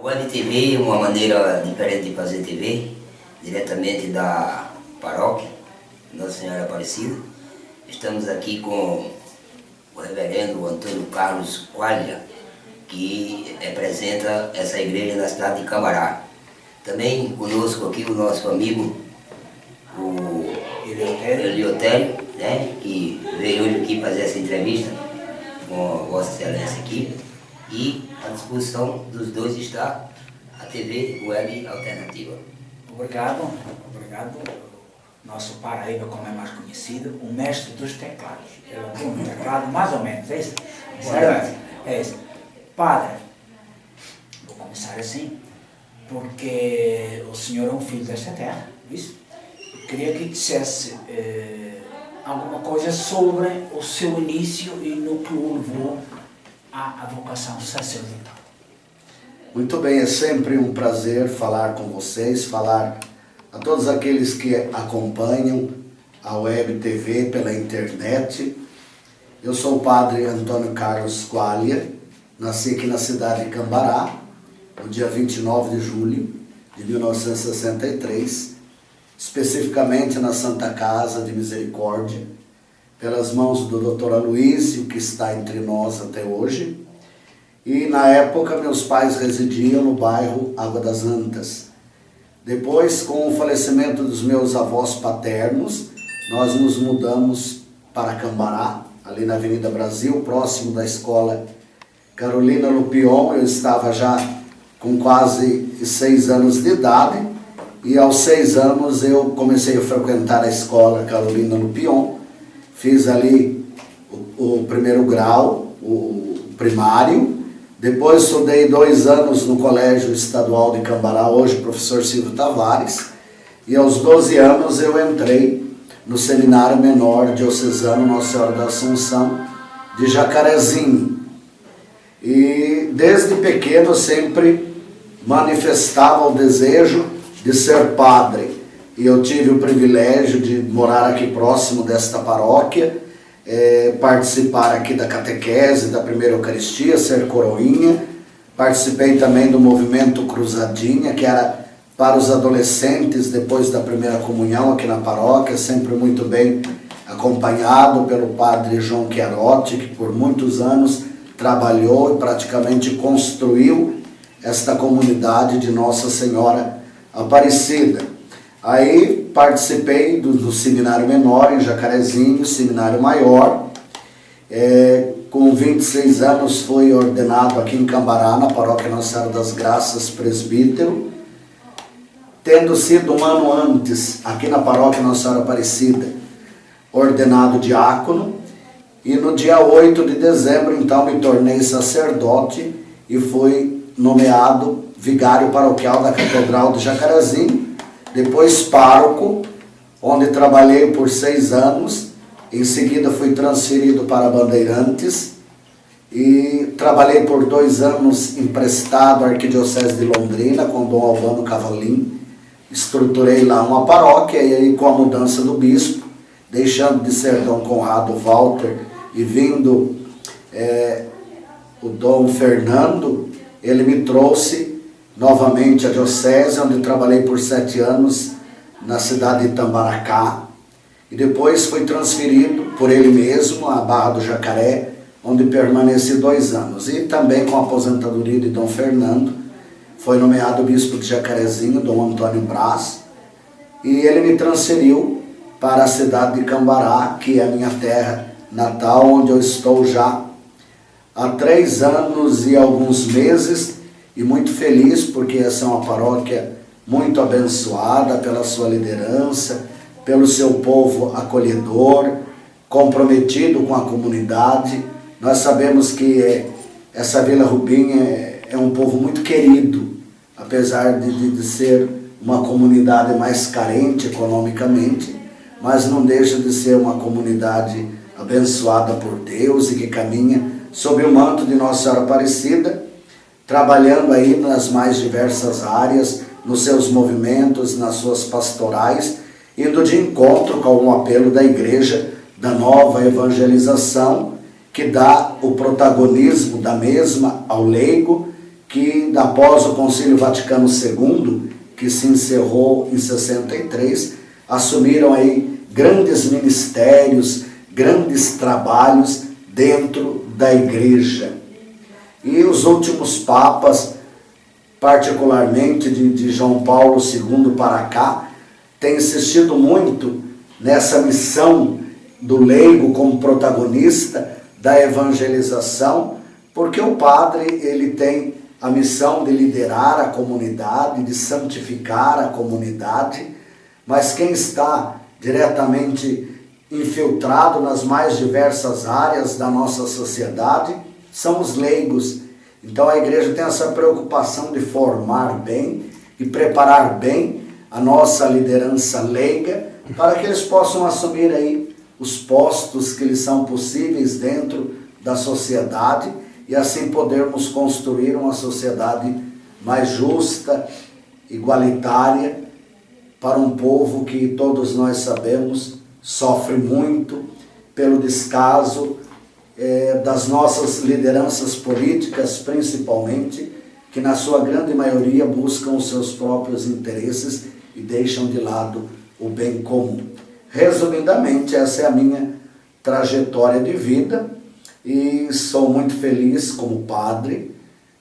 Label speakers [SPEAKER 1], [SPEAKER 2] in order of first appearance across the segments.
[SPEAKER 1] O Web TV é uma maneira diferente de fazer TV, diretamente da paróquia Nossa Senhora Aparecida. Estamos aqui com o reverendo Antônio Carlos Qualia, que representa essa igreja na cidade de Cambará. Também conosco aqui o nosso amigo, o Eliotério, né, que veio hoje aqui fazer essa entrevista com Vossa Excelência aqui. E à disposição dos dois está a TV Web Alternativa.
[SPEAKER 2] Obrigado. Nosso Paraíba, como é mais conhecido, o mestre dos teclados. Eu tenho um teclado, mais ou menos, é isso? Certo? É isso. Padre, vou começar assim, porque o senhor é um filho desta terra, isso? Queria que dissesse alguma coisa sobre o seu início e no que o levou à vocação sacerdotal.
[SPEAKER 3] Muito bem, é sempre um prazer falar com vocês, falar a todos aqueles que acompanham a Web TV pela internet. Eu sou o padre Antônio Carlos Qualia, nasci aqui na cidade de Cambará, no dia 29 de julho de 1963, especificamente na Santa Casa de Misericórdia, pelas mãos do Dr. Aloísio, que está entre nós até hoje. E na época meus pais residiam no bairro Água das Antas. Depois, com o falecimento dos meus avós paternos, nós nos mudamos para Cambará, ali na Avenida Brasil, próximo da escola Carolina Lupion. Eu estava já com quase 6 anos de idade, e aos 6 anos eu comecei a frequentar a escola Carolina Lupion. Fiz ali o primeiro grau, o primário. Depois estudei 2 anos no Colégio Estadual de Cambará, hoje professor Silvio Tavares. E aos 12 anos eu entrei no Seminário Menor Diocesano Nossa Senhora da Assunção de Jacarezinho. E desde pequeno eu sempre manifestava o desejo de ser padre. E eu tive o privilégio de morar aqui próximo desta paróquia, participar aqui da catequese, da primeira Eucaristia, ser coroinha. Participei também do movimento Cruzadinha, que era para os adolescentes depois da primeira comunhão aqui na paróquia, sempre muito bem acompanhado pelo padre João Chiarotti, que por muitos anos trabalhou e praticamente construiu esta comunidade de Nossa Senhora Aparecida. Aí participei do Seminário Menor em Jacarezinho, Seminário Maior. Com 26 anos fui ordenado aqui em Cambará, na paróquia Nossa Senhora das Graças, presbítero. Tendo sido um ano antes, aqui na paróquia Nossa Senhora Aparecida, ordenado diácono. E no dia 8 de dezembro, então, me tornei sacerdote e fui nomeado vigário paroquial da Catedral de Jacarezinho. Depois pároco, onde trabalhei por 6 anos. Em seguida fui transferido para Bandeirantes e trabalhei por 2 anos emprestado à Arquidiocese de Londrina com Dom Albano Cavalim. Estruturei lá uma paróquia e aí, com a mudança do bispo, deixando de ser Dom Conrado Walter e vindo o Dom Fernando, ele me trouxe novamente a diocese, onde trabalhei por 7 anos na cidade de Itamaracá. E depois fui transferido por ele mesmo à Barra do Jacaré, onde permaneci 2 anos. E também com a aposentadoria de Dom Fernando, foi nomeado bispo de Jacarezinho, Dom Antônio Brás. E ele me transferiu para a cidade de Cambará, que é a minha terra natal, onde eu estou já há 3 anos e alguns meses. E muito feliz, porque essa é uma paróquia muito abençoada pela sua liderança, pelo seu povo acolhedor, comprometido com a comunidade. Nós sabemos que essa Vila Rubim é um povo muito querido, apesar de ser uma comunidade mais carente economicamente, mas não deixa de ser uma comunidade abençoada por Deus e que caminha sob o manto de Nossa Senhora Aparecida, trabalhando aí nas mais diversas áreas, nos seus movimentos, nas suas pastorais, indo de encontro com o apelo da Igreja da Nova Evangelização, que dá o protagonismo da mesma ao leigo, que após o Concílio Vaticano II, que se encerrou em 63, assumiram aí grandes ministérios, grandes trabalhos dentro da igreja. E os últimos papas, particularmente de João Paulo II para cá, têm insistido muito nessa missão do leigo como protagonista da evangelização, porque o padre ele tem a missão de liderar a comunidade, de santificar a comunidade, mas quem está diretamente infiltrado nas mais diversas áreas da nossa sociedade são os leigos. Então a igreja tem essa preocupação de formar bem e preparar bem a nossa liderança leiga para que eles possam assumir aí os postos que lhes são possíveis dentro da sociedade e assim podermos construir uma sociedade mais justa, igualitária, para um povo que todos nós sabemos sofre muito pelo descaso das nossas lideranças políticas, principalmente, que na sua grande maioria buscam os seus próprios interesses e deixam de lado o bem comum. Resumidamente, essa é a minha trajetória de vida e sou muito feliz como padre,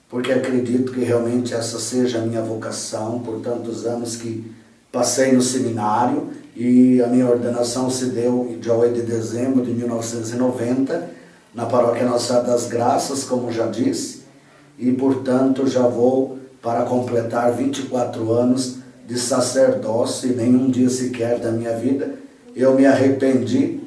[SPEAKER 3] porque acredito que realmente essa seja a minha vocação por tantos anos que passei no seminário e a minha ordenação se deu dia 8 de dezembro de 1990 na paróquia Nossa Senhora das Graças, como já disse, e portanto já vou para completar 24 anos de sacerdócio e nenhum dia sequer da minha vida eu me arrependi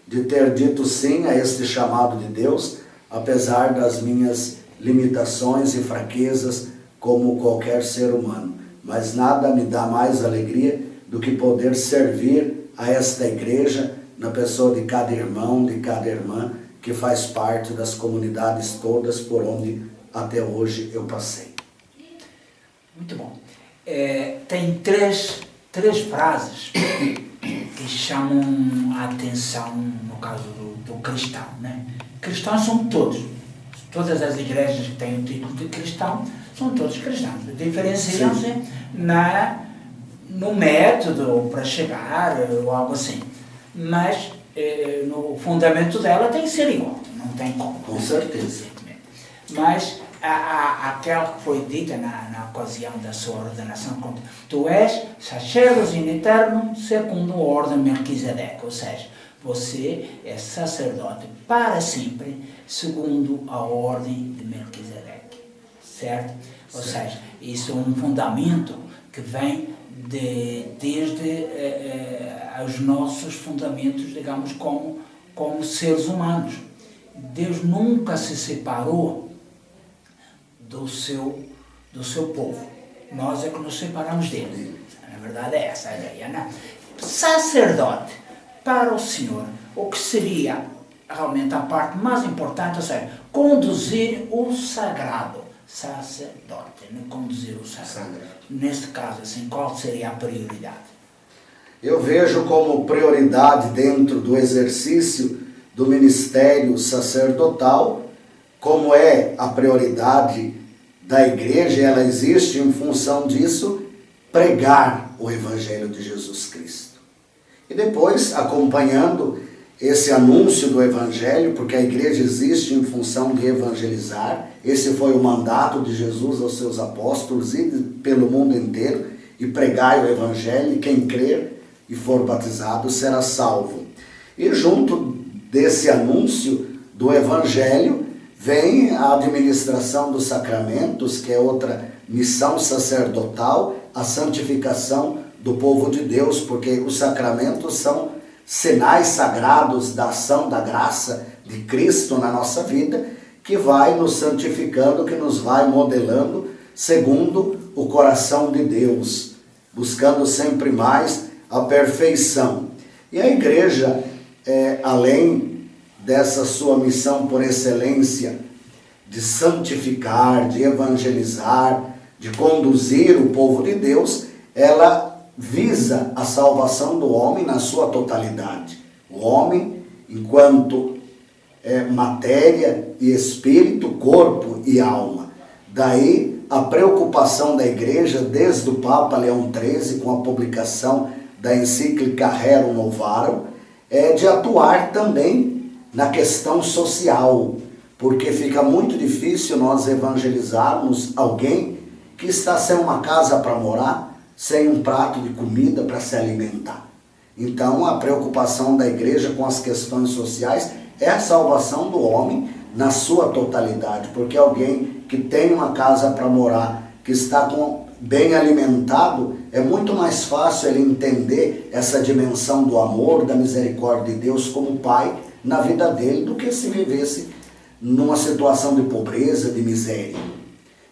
[SPEAKER 3] de ter dito sim a este chamado de Deus, apesar das minhas limitações e fraquezas como qualquer ser humano. Mas nada me dá mais alegria do que poder servir a esta igreja na pessoa de cada irmão, de cada irmã, que faz parte das comunidades todas por onde até hoje eu passei.
[SPEAKER 2] Muito bom. Tem três frases que chamam a atenção no caso do cristão, né? Cristãos são todos. Todas as igrejas que têm o título de cristão são todos cristãos. Diferenciam-se no método para chegar ou algo assim. Mas no fundamento dela tem que ser igual, não tem como.
[SPEAKER 3] Com certeza.
[SPEAKER 2] Mas aquela que foi dita na ocasião da sua ordenação, quando tu és sacerdote in eternum segundo a ordem de Melquisedeque, ou seja, você é sacerdote para sempre segundo a ordem de Melquisedeque, certo? Ou seja, isso é um fundamento que vem desde os nossos fundamentos, digamos, como seres humanos. Deus nunca se separou do seu povo. Nós é que nos separamos dele. Na verdade é essa a ideia, né? Sacerdote para o Senhor, o que seria realmente a parte mais importante, ou seja, conduzir o sagrado. Sacerdote, né? Conduzir o sagrado. Neste caso, assim, qual seria a prioridade?
[SPEAKER 3] Eu vejo como prioridade dentro do exercício do ministério sacerdotal, como é a prioridade da igreja, ela existe em função disso, pregar o Evangelho de Jesus Cristo. E depois, acompanhando esse anúncio do Evangelho, porque a igreja existe em função de evangelizar, esse foi o mandato de Jesus aos seus apóstolos, ir pelo mundo inteiro e pregai o Evangelho, e quem crer e for batizado será salvo. E junto desse anúncio do Evangelho, vem a administração dos sacramentos, que é outra missão sacerdotal, a santificação do povo de Deus, porque os sacramentos são sinais sagrados da ação da graça de Cristo na nossa vida, que vai nos santificando, que nos vai modelando segundo o coração de Deus, buscando sempre mais a perfeição. E a igreja, além dessa sua missão por excelência de santificar, de evangelizar, de conduzir o povo de Deus, ela visa a salvação do homem na sua totalidade. O homem, enquanto matéria e espírito, corpo e alma. Daí a preocupação da igreja, desde o Papa Leão XIII, com a publicação da encíclica Rerum Novarum, é de atuar também na questão social, porque fica muito difícil nós evangelizarmos alguém que está sem uma casa para morar, sem um prato de comida para se alimentar. Então, a preocupação da igreja com as questões sociais é a salvação do homem na sua totalidade, porque alguém que tem uma casa para morar, que está bem alimentado, é muito mais fácil ele entender essa dimensão do amor, da misericórdia de Deus como Pai na vida dele, do que se vivesse numa situação de pobreza, de miséria.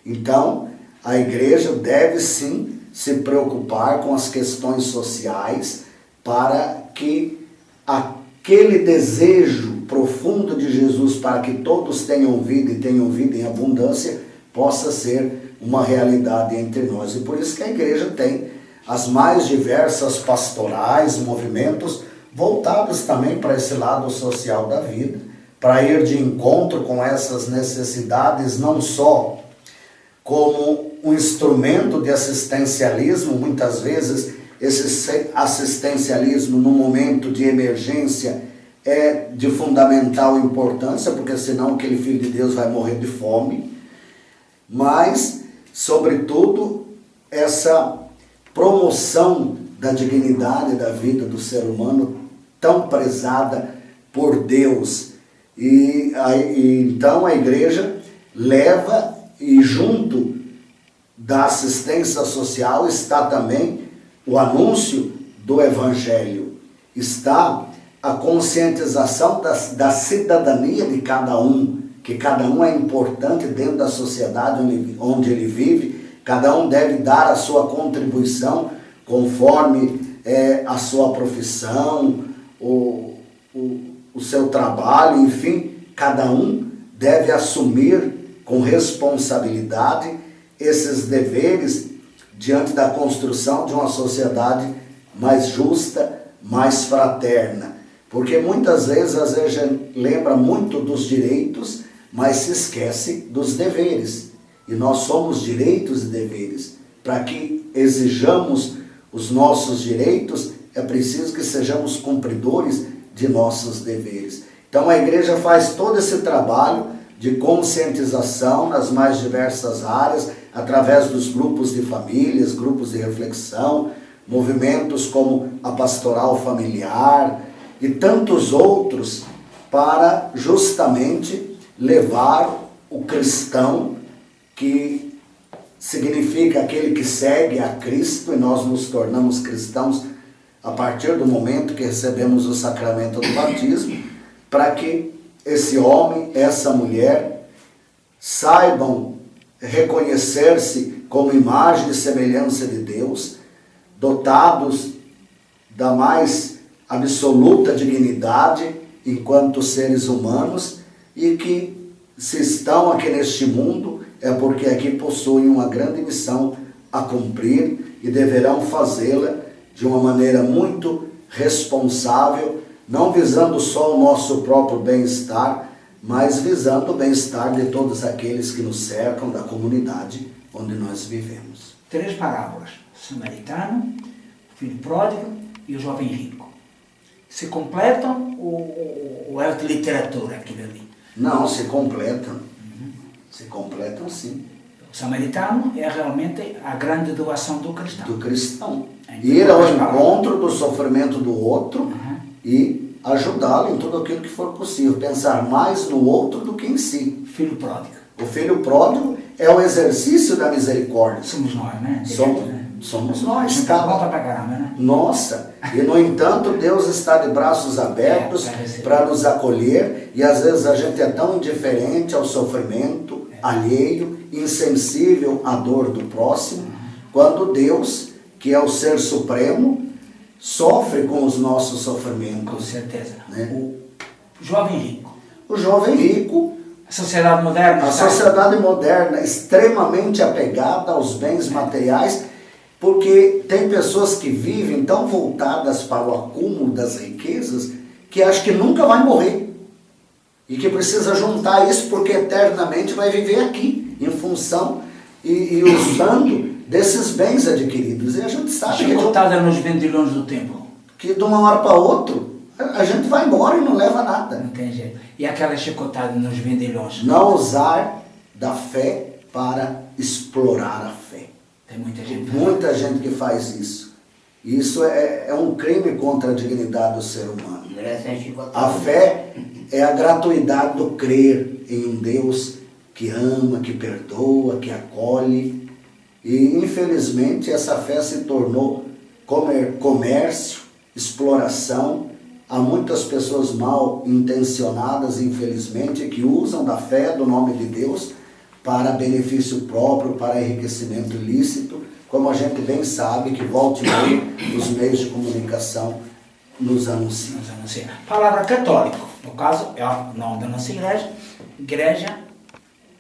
[SPEAKER 3] Então, a igreja deve sim se preocupar com as questões sociais para que aquele desejo profundo de Jesus para que todos tenham vida e tenham vida em abundância possa ser uma realidade entre nós. E por isso que a igreja tem as mais diversas pastorais, movimentos voltados também para esse lado social da vida, para ir de encontro com essas necessidades, não só como um instrumento de assistencialismo, muitas vezes esse assistencialismo no momento de emergência é de fundamental importância, porque senão aquele filho de Deus vai morrer de fome, mas, sobretudo, essa promoção da dignidade da vida do ser humano tão prezada por Deus. Então a igreja leva, e junto da assistência social está também o anúncio do Evangelho, está a conscientização da cidadania de cada um, que cada um é importante dentro da sociedade onde ele vive, cada um deve dar a sua contribuição conforme a sua profissão, o seu trabalho, enfim, cada um deve assumir com responsabilidade esses deveres diante da construção de uma sociedade mais justa, mais fraterna. Porque muitas vezes, às vezes, a gente lembra muito dos direitos, mas se esquece dos deveres. E nós somos direitos e deveres. Para que exijamos os nossos direitos, é preciso que sejamos cumpridores de nossos deveres. Então a igreja faz todo esse trabalho de conscientização nas mais diversas áreas, através dos grupos de famílias, grupos de reflexão, movimentos como a pastoral familiar e tantos outros, para justamente levar o cristão, que significa aquele que segue a Cristo, e nós nos tornamos cristãos a partir do momento que recebemos o sacramento do batismo, para que esse homem, essa mulher, saibam reconhecer-se como imagem e semelhança de Deus, dotados da mais absoluta dignidade enquanto seres humanos, e que se estão aqui neste mundo é porque aqui possuem uma grande missão a cumprir e deverão fazê-la de uma maneira muito responsável, não visando só o nosso próprio bem-estar, mas visando o bem-estar de todos aqueles que nos cercam, da comunidade onde nós vivemos.
[SPEAKER 2] 3 parábolas: o samaritano, o filho pródigo e o jovem rico. Se completam ou é de literatura aquilo ali?
[SPEAKER 3] Não, se completam. Se completam, sim.
[SPEAKER 2] O samaritano é realmente a grande doação do cristão.
[SPEAKER 3] Do cristão. Ir ao encontro do sofrimento do outro e ajudá-lo em tudo aquilo que for possível. Pensar mais no outro do que em si.
[SPEAKER 2] Filho pródigo.
[SPEAKER 3] O filho pródigo é o exercício da misericórdia.
[SPEAKER 2] Somos nós, né?
[SPEAKER 3] Somos nós.
[SPEAKER 2] Volta pra caramba, né?
[SPEAKER 3] Nossa. E no entanto, Deus está de braços abertos para nos acolher, e às vezes a gente é tão indiferente ao sofrimento alheio, insensível à dor do próximo, quando Deus, que é o Ser Supremo, sofre com os nossos sofrimentos.
[SPEAKER 2] Com certeza.
[SPEAKER 3] Né?
[SPEAKER 2] O jovem rico.
[SPEAKER 3] O jovem rico.
[SPEAKER 2] A sociedade moderna.
[SPEAKER 3] A sociedade moderna extremamente apegada aos bens materiais, porque tem pessoas que vivem tão voltadas para o acúmulo das riquezas que acham que nunca vai morrer. E que precisa juntar isso porque eternamente vai viver aqui, em função e usando desses bens adquiridos. E a gente sabe
[SPEAKER 2] Chicotada nos vendilhões do templo.
[SPEAKER 3] que de uma hora para outra a gente vai embora e não leva nada.
[SPEAKER 2] Não tem jeito. E aquela chicotada nos vendilhões?
[SPEAKER 3] Não usar da fé para explorar a fé.
[SPEAKER 2] Tem muita gente.
[SPEAKER 3] Muita gente que faz isso. Isso é um crime contra a dignidade do ser humano. A fé é a gratuidade do crer em um Deus que ama, que perdoa, que acolhe. E, infelizmente, essa fé se tornou comércio, exploração. Há muitas pessoas mal intencionadas, infelizmente, que usam da fé, do nome de Deus, para benefício próprio, para enriquecimento ilícito, como a gente bem sabe que volta e meia os meios de comunicação nos anunciam.
[SPEAKER 2] Palavra católico, no caso, é o nome da nossa igreja. Igreja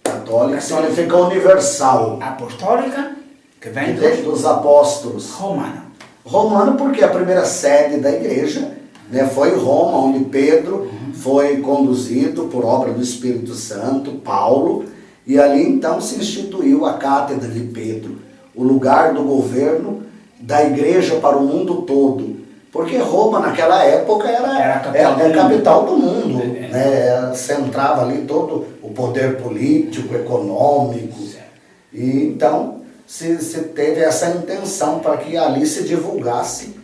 [SPEAKER 3] Católica significa universal.
[SPEAKER 2] Apostólica, que vem
[SPEAKER 3] dos apóstolos.
[SPEAKER 2] Romana.
[SPEAKER 3] Romano porque a primeira sede da igreja, né, foi Roma, onde Pedro foi conduzido por obra do Espírito Santo, Paulo, e ali então se instituiu a cátedra de Pedro, o lugar do governo da igreja para o mundo todo. Porque Roma naquela época era a capital do mundo, né? Centrava ali todo o poder político, econômico. E então se teve essa intenção para que ali se divulgasse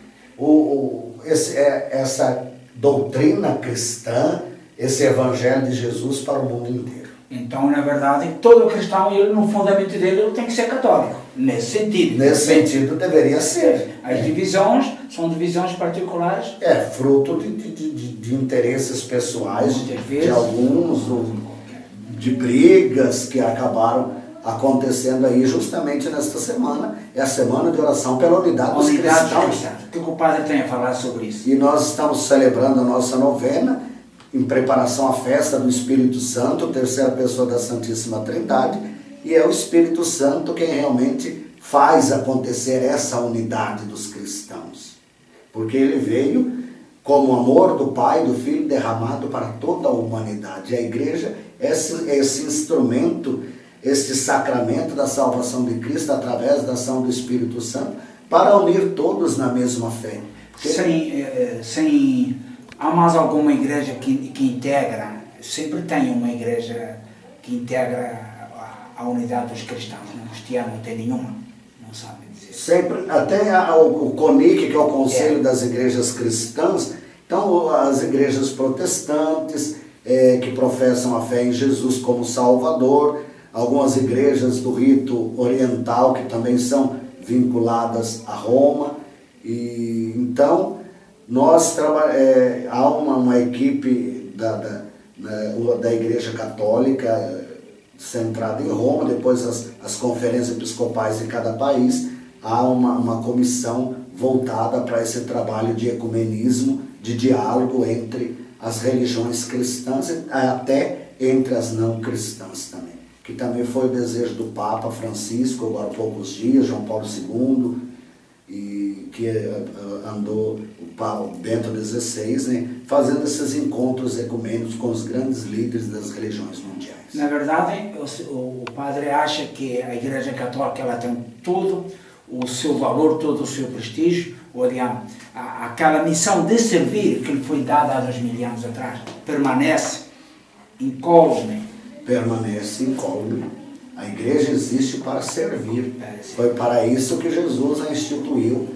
[SPEAKER 3] essa doutrina cristã, esse evangelho de Jesus para o mundo inteiro.
[SPEAKER 2] Então, na verdade, todo cristão, ele, no fundamento dele, ele tem que ser católico. Nesse sentido.
[SPEAKER 3] Nesse sentido, deveria ser.
[SPEAKER 2] As divisões são divisões particulares.
[SPEAKER 3] Fruto de interesses pessoais de alguns, de brigas que acabaram acontecendo aí justamente nesta semana. É a semana de oração pela unidade dos cristãos.
[SPEAKER 2] O que o padre tem a falar sobre isso?
[SPEAKER 3] E nós estamos celebrando a nossa novena em preparação à festa do Espírito Santo, terceira pessoa da Santíssima Trindade, e é o Espírito Santo quem realmente faz acontecer essa unidade dos cristãos. Porque ele veio como amor do Pai e do Filho derramado para toda a humanidade. A igreja é esse instrumento, este sacramento da salvação de Cristo através da ação do Espírito Santo para unir todos na mesma fé.
[SPEAKER 2] Há mais alguma igreja que integra, sempre tem uma igreja que integra a unidade dos cristãos, não? Cristiano não tem nenhuma, não sabe dizer.
[SPEAKER 3] Sempre, até o CONIC, que é o Conselho das Igrejas Cristãs, então as igrejas protestantes que professam a fé em Jesus como Salvador, algumas igrejas do rito oriental que também são vinculadas a Roma, e então há uma equipe da Igreja Católica centrada em Roma, depois as conferências episcopais de cada país, há uma comissão voltada para esse trabalho de ecumenismo, de diálogo entre as religiões cristãs e até entre as não cristãs também, que também foi o desejo do Papa Francisco, agora há poucos dias, João Paulo II, e que andou o Bento XVI, né, fazendo esses encontros ecumênicos com os grandes líderes das religiões mundiais.
[SPEAKER 2] Na verdade, o padre acha que a Igreja Católica ela tem todo o seu valor, todo o seu prestígio, ou digamos, aquela missão de servir que lhe foi dada há 2000 anos atrás, permanece incólume.
[SPEAKER 3] Permanece incólume. A igreja existe para servir. Foi para isso que Jesus a instituiu,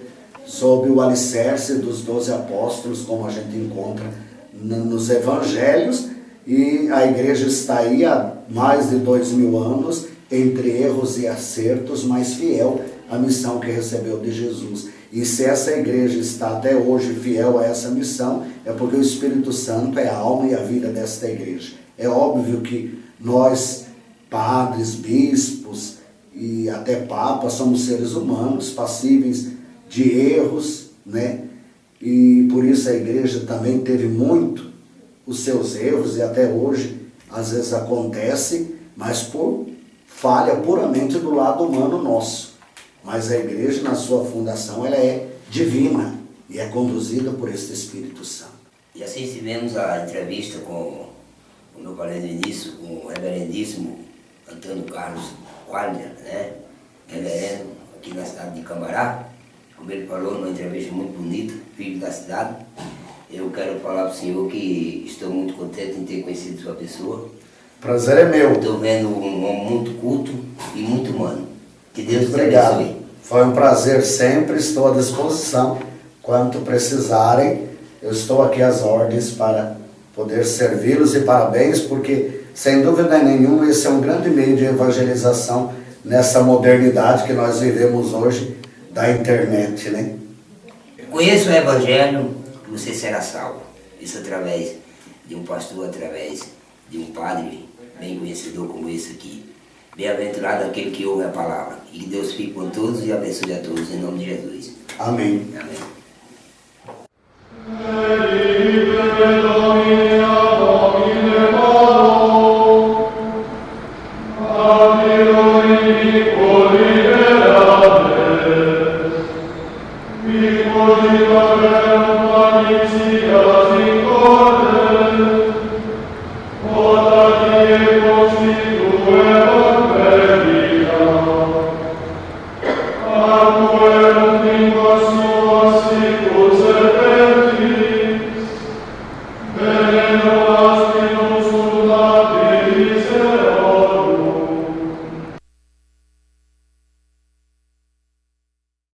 [SPEAKER 3] sob o alicerce dos 12 apóstolos, como a gente encontra nos evangelhos, e a igreja está aí há mais de 2000 anos, entre erros e acertos, mas fiel à missão que recebeu de Jesus. E se essa igreja está até hoje fiel a essa missão, é porque o Espírito Santo é a alma e a vida desta igreja. É óbvio que nós, padres, bispos e até papas, somos seres humanos, passíveis de erros, né? E por isso a igreja também teve muito os seus erros, e até hoje às vezes acontece, mas por falha puramente do lado humano nosso. Mas a igreja, na sua fundação, ela é divina e é conduzida por este Espírito Santo.
[SPEAKER 1] E assim tivemos a entrevista com, como eu falei no início, com o reverendíssimo Antônio Carlos Quadra, né? Reverendo, aqui na cidade de Cambará. Como ele falou, numa entrevista muito bonita, filho da cidade. Eu quero falar para o senhor que estou muito contente em ter conhecido sua pessoa.
[SPEAKER 3] Prazer é meu.
[SPEAKER 1] Estou vendo um homem muito culto e muito humano. Que Deus te
[SPEAKER 3] Obrigado.
[SPEAKER 1] abençoe.
[SPEAKER 3] Foi um prazer sempre, estou à disposição. Quanto precisarem, eu estou aqui às ordens para poder servi-los e parabéns, porque, sem dúvida nenhuma, esse é um grande meio de evangelização nessa modernidade que nós vivemos hoje da internet, né?
[SPEAKER 1] Conheça o Evangelho que você será salvo. Isso através de um pastor, através de um padre bem conhecedor como esse aqui. Bem-aventurado aquele que ouve a palavra. E que Deus fique com todos e abençoe a todos, em nome de Jesus.
[SPEAKER 3] Amém.
[SPEAKER 1] Amém.